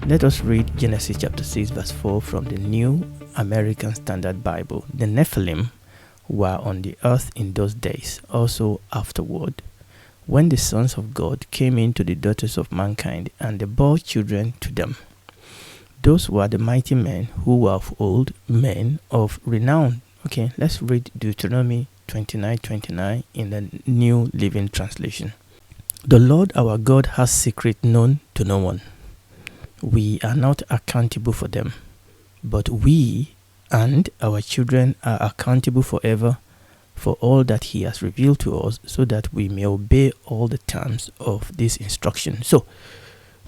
Let us read Genesis chapter 6 verse 4 from the New American Standard Bible. The Nephilim were on the earth in those days, also afterward, when the sons of God came in to the daughters of mankind, and they bore children to them. Those were the mighty men who were of old, men of renown. Okay, let's read Deuteronomy 29:29 in the New Living Translation. The Lord our God has secret known to no one. We are not accountable for them, but we and our children are accountable forever for all that he has revealed to us, so that we may obey all the terms of this instruction. So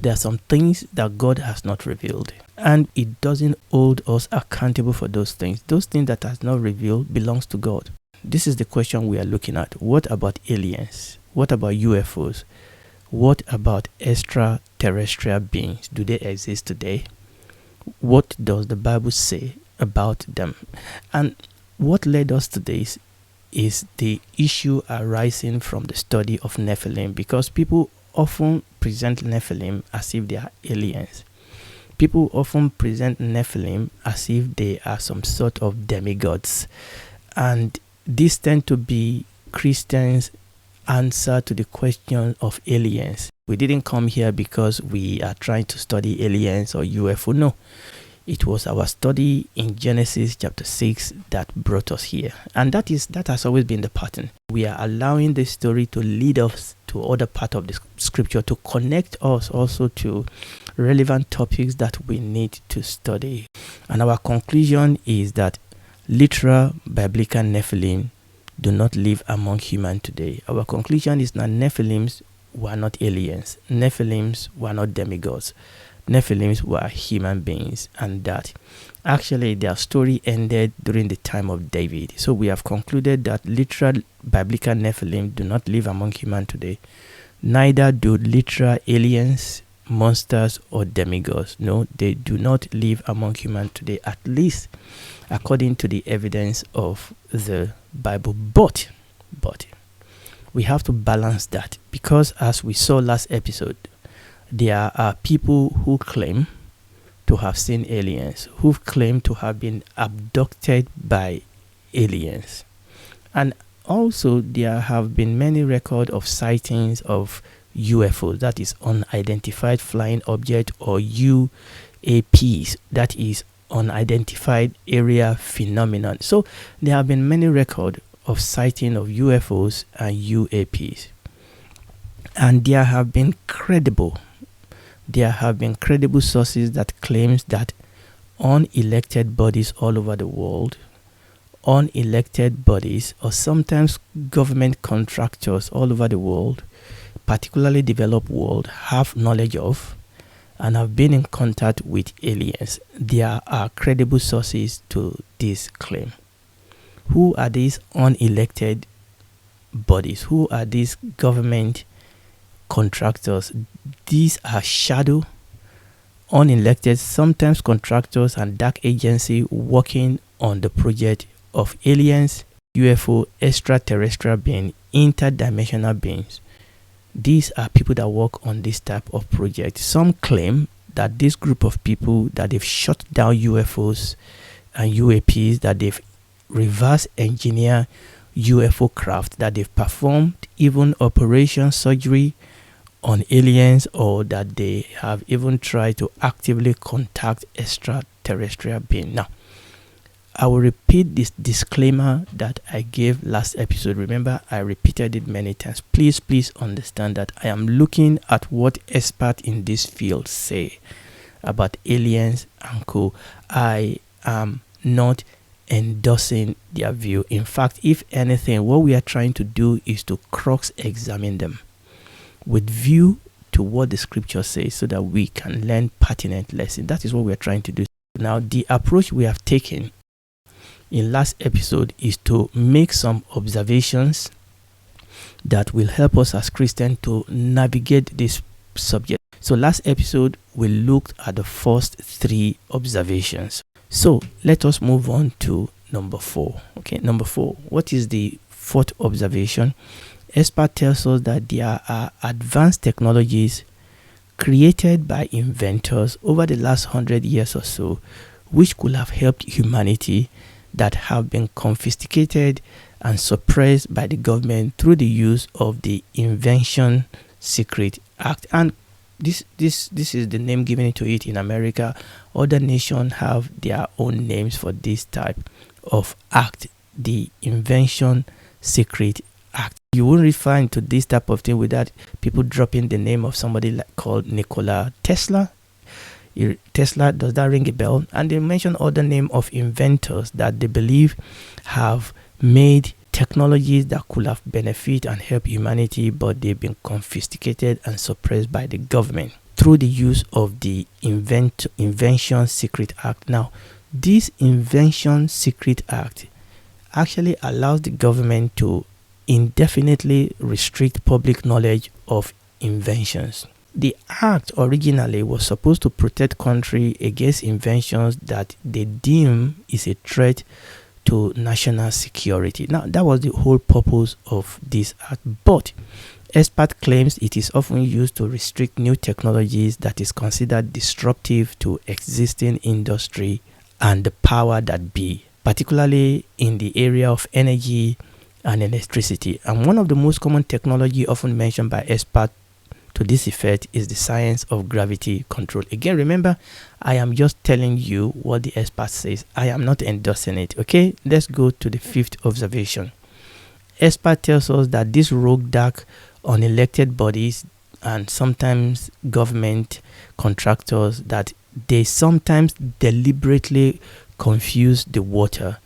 there are some things that God has not revealed, and it doesn't hold us accountable for those things. Those things that has not revealed belongs to God. This is the question we are looking at. What about aliens? What about UFOs? What about extraterrestrial beings? Do they exist today? What does the Bible say about them? And what led us to this is the issue arising from the study of Nephilim, because people often present Nephilim as if they are aliens. People often present Nephilim as if they are some sort of demigods. And these tend to be Christians' answer to the question of aliens. We didn't come here because we are trying to study aliens or UFO. No. It was our study in Genesis chapter 6 that brought us here. And that has always been the pattern. We are allowing this story to lead us to other part of the scripture, to connect us also to relevant topics that we need to study. And our conclusion is that literal biblical Nephilim do not live among humans today. Our conclusion is that Nephilims were not aliens. Nephilims were not demigods. Nephilims were human beings, and that actually their story ended during the time of David. So we have concluded that literal biblical Nephilim do not live among humans today. Neither do literal aliens, monsters, or demigods. No, they do not live among humans today, at least according to the evidence of the Bible. But we have to balance that, because as we saw last episode, there are people who claim to have seen aliens, who claim to have been abducted by aliens. And also there have been many records of sightings of UFOs, that is unidentified flying object, or UAPs, that is unidentified area phenomenon. So there have been many records of sighting of UFOs and UAPs. And there have been credible sources that claims that unelected bodies all over the world, unelected bodies, or sometimes government contractors all over the world, particularly developed world, have knowledge of and have been in contact with aliens. There are credible sources to this claim. Who are these unelected bodies? Who are these government contractors? These are shadow, unelected, sometimes contractors and dark agency working on the project of aliens, UFO, extraterrestrial beings, interdimensional beings. These are people that work on this type of project. Some claim that this group of people, that they've shut down UFOs and UAPs, that they've reverse engineer UFO craft, that they've performed even operation surgery on aliens, or that they have even tried to actively contact extraterrestrial beings. Now, I will repeat this disclaimer that I gave last episode. Remember, I repeated it many times. Please understand that I am looking at what experts in this field say about aliens and co. I am not endorsing their view. In fact, if anything, what we are trying to do is to cross-examine them with view to what the scripture says, so that we can learn pertinent lessons. That is what we are trying to do. Now, the approach we have taken in last episode is to make some observations that will help us as Christians to navigate this subject. So last episode, we looked at the first 3 observations. So let us move on to number 4. Okay, number 4. What is the 4th observation? Expert tells us that there are advanced technologies created by inventors over the last 100 years or so, which could have helped humanity, that have been confiscated and suppressed by the government through the use of the Invention Secret Act. And this is the name given to it in America. Other nations have their own names for this type of act, the Invention Secret Act. You won't refer to this type of thing without people dropping the name of somebody called Nikola Tesla. Tesla, does that ring a bell? And they mention other name of inventors that they believe have made technologies that could have benefit and help humanity, but they've been confiscated and suppressed by the government through the use of the Invention Secret Act. Now, this Invention Secret Act actually allows the government to indefinitely restrict public knowledge of inventions. The act originally was supposed to protect country against inventions that they deem is a threat to national security. Now, that was the whole purpose of this act. But expert claims it is often used to restrict new technologies that is considered disruptive to existing industry and the power that be, particularly in the area of energy and electricity. And one of the most common technology often mentioned by experts to this effect is the science of gravity control. Again, remember, I am just telling you what the expert says. I am not endorsing it. Okay, let's go to the fifth observation. Expert tells us that these rogue, dark, unelected bodies and sometimes government contractors, that they sometimes deliberately confuse the water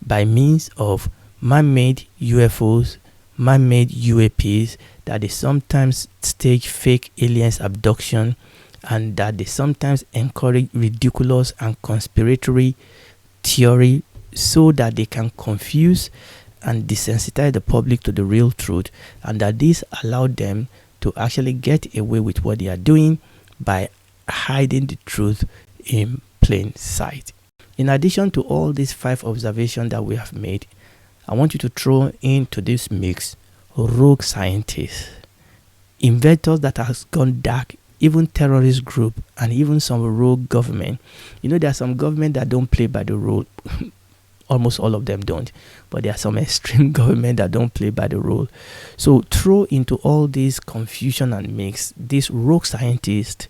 by means of man-made UFOs, man-made UAPs, that they sometimes stage fake aliens abduction, and that they sometimes encourage ridiculous and conspiratory theory so that they can confuse and desensitize the public to the real truth, and that this allowed them to actually get away with what they are doing by hiding the truth in plain sight. In addition to all these 5 observations that we have made, I want you to throw into this mix rogue scientists, inventors that has gone dark, even terrorist group, and even some rogue government. You know, there are some government that don't play by the rule. Almost all of them don't, but there are some extreme government that don't play by the rule. So throw into all this confusion and mix these rogue scientists,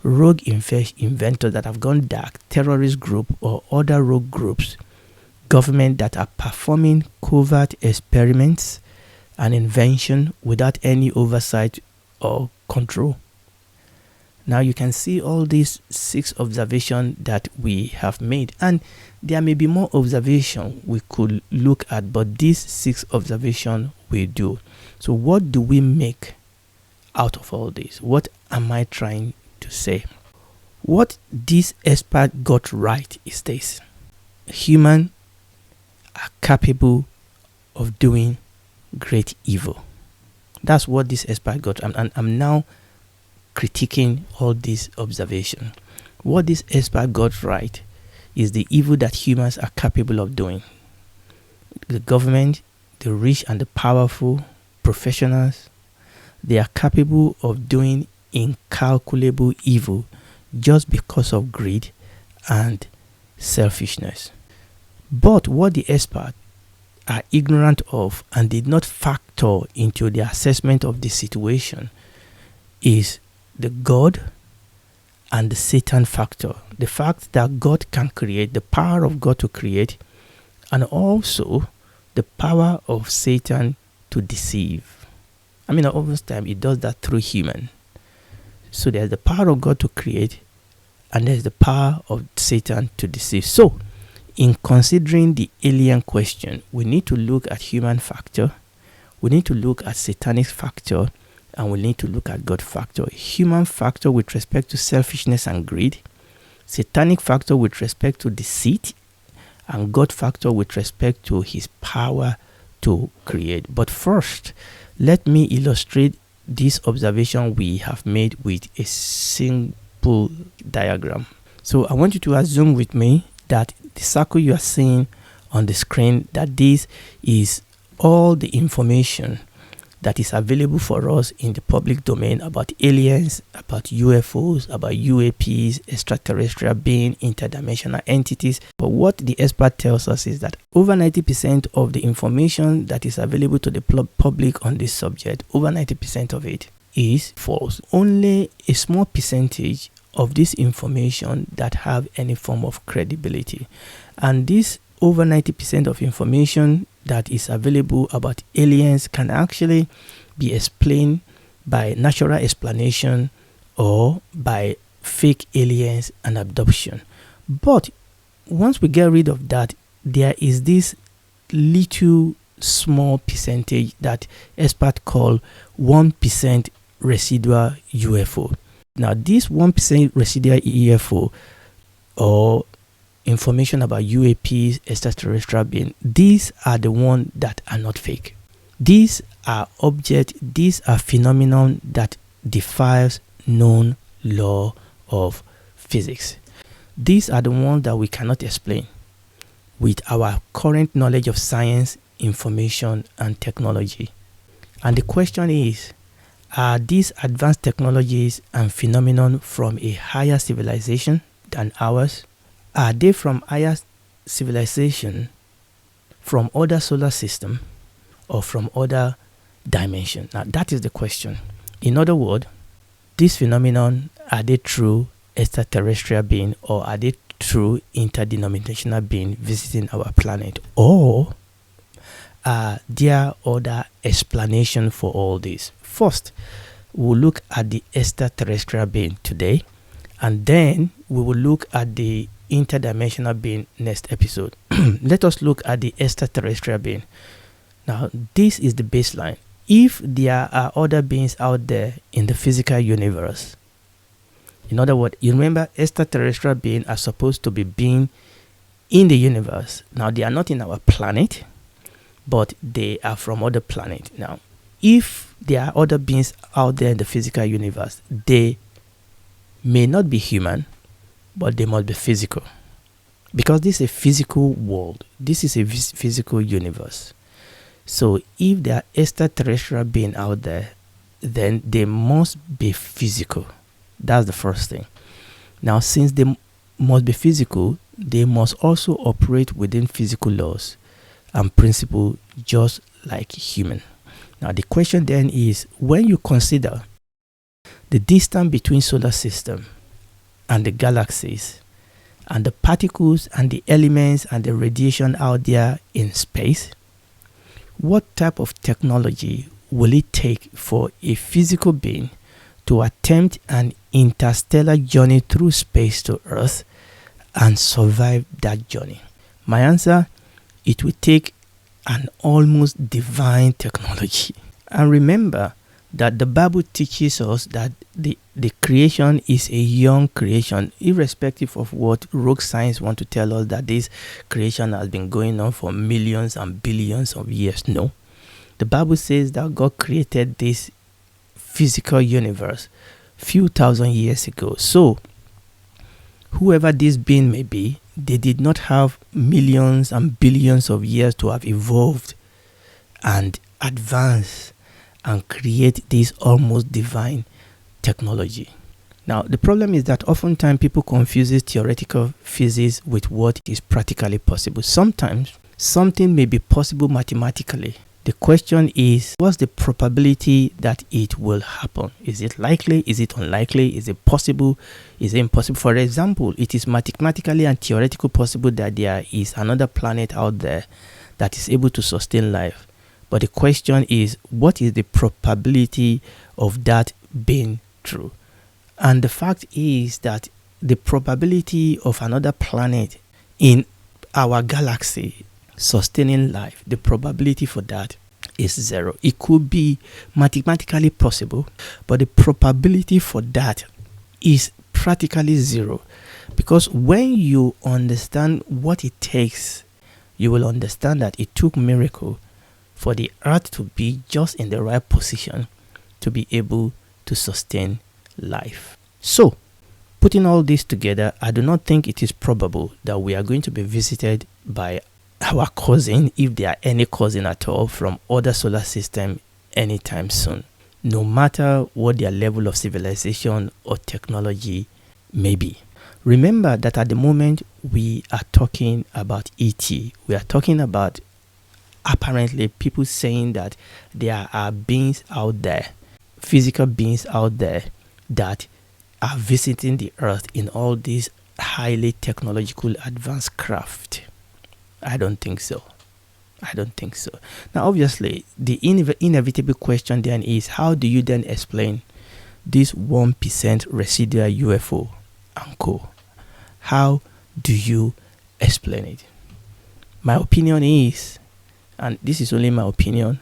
rogue inventors that have gone dark, terrorist group or other rogue groups, government that are performing covert experiments and invention without any oversight or control. Now you can see all these 6 observations that we have made, and there may be more observation we could look at, but these 6 observations we do. So what do we make out of all this? What am I trying to say? What this expert got right is this: humans are capable of doing great evil. That's what this expert got. And I'm now critiquing all these observations. What this expert got right is the evil that humans are capable of doing. The government, the rich and the powerful, professionals, they are capable of doing incalculable evil just because of greed and selfishness. But what the experts are ignorant of and did not factor into the assessment of the situation is the God and the Satan factor. The fact that God can create, the power of God to create, and also the power of Satan to deceive. I mean, over time, it does that through human. So there's the power of God to create, and there's the power of Satan to deceive. So, in considering the alien question, we need to look at human factor, we need to look at satanic factor, and we need to look at God factor. Human factor with respect to selfishness and greed, satanic factor with respect to deceit, and God factor with respect to his power to create. But first, let me illustrate this observation we have made with a simple diagram. So I want you to assume with me that the circle you are seeing on the screen, that this is all the information that is available for us in the public domain about aliens, about UFOs, about UAPs, extraterrestrial being, interdimensional entities. But what the expert tells us is that over 90% of the information that is available to the public on this subject, over 90% of it is false. Only a small percentage of this information that have any form of credibility. And this over 90% of information that is available about aliens can actually be explained by natural explanation or by fake aliens and abduction. But once we get rid of that, there is this little small percentage that experts call 1% residual UFO. Now, this 1% residual UFO or information about UAPs, extraterrestrial being, these are the ones that are not fake. These are objects, these are phenomenon that defies known law of physics. These are the ones that we cannot explain with our current knowledge of science, information, and technology. And the question is, are these advanced technologies and phenomenon from a higher civilization than ours? Are they from higher civilization, from other solar system, or from other dimension? Now, that is the question. In other words, this phenomenon, are they true extraterrestrial being, or are they true interdenominational being visiting our planet? Or are there other explanation for all this? First, we'll look at the extraterrestrial being today, and then we will look at the interdimensional being next episode. Let us look at the extraterrestrial being. Now, this is the baseline. If there are other beings out there in the physical universe, in other words, you remember extraterrestrial beings are supposed to be being in the universe. Now, they are not in our planet, but they are from other planets. Now, if there are other beings out there in the physical universe, they may not be human, but they must be physical, because this is a physical world. This is a physical universe. So if there are extraterrestrial beings out there, then they must be physical. That's the first thing. Now, since they must be physical, they must also operate within physical laws and principles just like human. Now, the question then is, when you consider the distance between solar system and the galaxies, and the particles and the elements and the radiation out there in space, what type of technology will it take for a physical being to attempt an interstellar journey through space to Earth and survive that journey? My answer, it will take an almost divine technology. And remember that the Bible teaches us that the creation is a young creation, irrespective of what rogue science want to tell us, that this creation has been going on for millions and billions of years. No. The Bible says that God created this physical universe few thousand years ago. So, whoever this being may be, they did not have millions and billions of years to have evolved and advanced and create this almost divine technology. Now, the problem is that oftentimes people confuse theoretical physics with what is practically possible. Sometimes something may be possible mathematically. The question is, what's the probability that it will happen? Is it likely? Is it unlikely? Is it possible? Is it impossible? For example, it is mathematically and theoretically possible that there is another planet out there that is able to sustain life. But the question is, what is the probability of that being true? And the fact is that the probability of another planet in our galaxy sustaining life, the probability for that is 0. It could be mathematically possible, but the probability for that is practically 0. Because when you understand what it takes, you will understand that it took miracle for the earth to be just in the right position to be able to sustain life. So, putting all this together, I do not think it is probable that we are going to be visited by our cousin, if there are any cousin at all, from other solar system anytime soon, no matter what their level of civilization or technology may be. Remember that at the moment we are talking about ET, we are talking about apparently people saying that there are beings out there, physical beings out there that are visiting the earth in all these highly technological advanced craft. I don't think so. Now, obviously, the inevitable question then is, how do you then explain this 1% residual UFO and co? How do you explain it? My opinion is, and this is only my opinion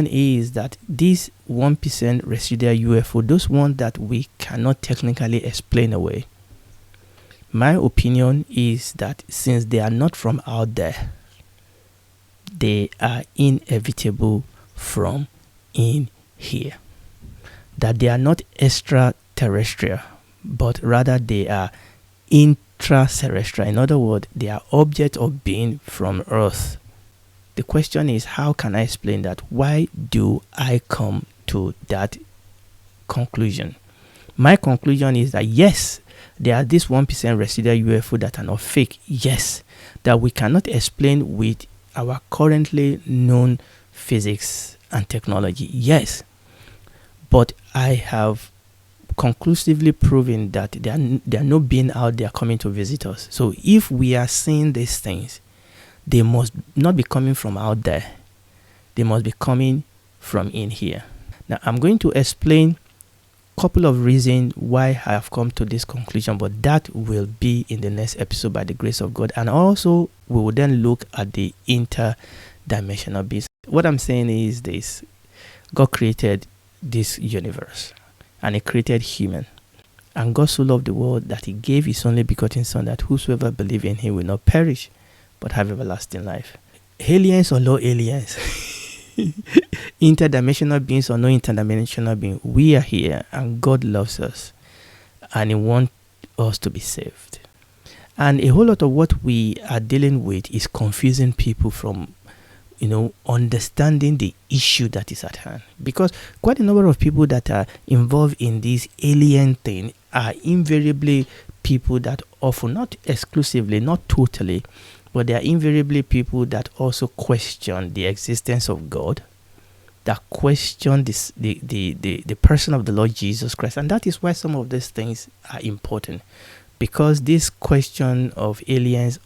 is that this 1% residual UFO, those ones that we cannot technically explain away, my opinion is that since they are not from out there, they are inevitable from in here. That they are not extraterrestrial, but rather they are intraterrestrial. In other words, they are objects of being from Earth. The question is, how can I explain that? Why do I come to that conclusion? My conclusion is that yes, there are this 1% residual UFO that are not fake. Yes, that we cannot explain with our currently known physics and technology. Yes, but I have conclusively proven that there are no being out there coming to visit us. So if we are seeing these things, they must not be coming from out there. They must be coming from in here. Now, I'm going to explain a couple of reasons why I have come to this conclusion, but that will be in the next episode by the grace of God. And also, we will then look at the interdimensional beings. What I'm saying is this: God created this universe, and He created human. And God so loved the world that He gave His only begotten Son, that whosoever believes in Him will not perish, but have everlasting life. Aliens or no aliens, interdimensional beings or no interdimensional beings, we are here, and God loves us, and He wants us to be saved. And a whole lot of what we are dealing with is confusing people from, understanding the issue that is at hand. Because quite a number of people that are involved in this alien thing are invariably people that often, not exclusively, not totally, but they are invariably people that also question the existence of God, that question the person of the Lord Jesus Christ. And that is why some of these things are important, because this question of aliens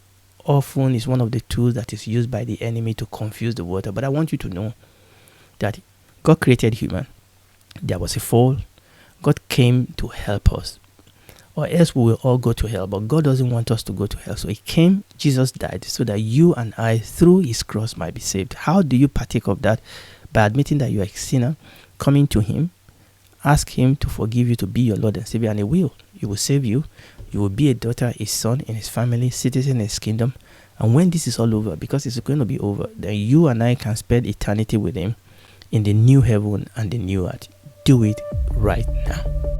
often is one of the tools that is used by the enemy to confuse the water. But I want you to know that God created human. There was a fall. God came to help us, or else we will all go to hell. But God doesn't want us to go to hell. So He came, Jesus died, so that you and I, through His cross, might be saved. How do you partake of that? By admitting that you are a sinner, coming to Him, ask Him to forgive you, to be your Lord and Savior, and He will. He will save you. You will be a daughter, a son in His family, citizen in His kingdom. And when this is all over, because it's going to be over, then you and I can spend eternity with Him in the new heaven and the new earth. Do it right now.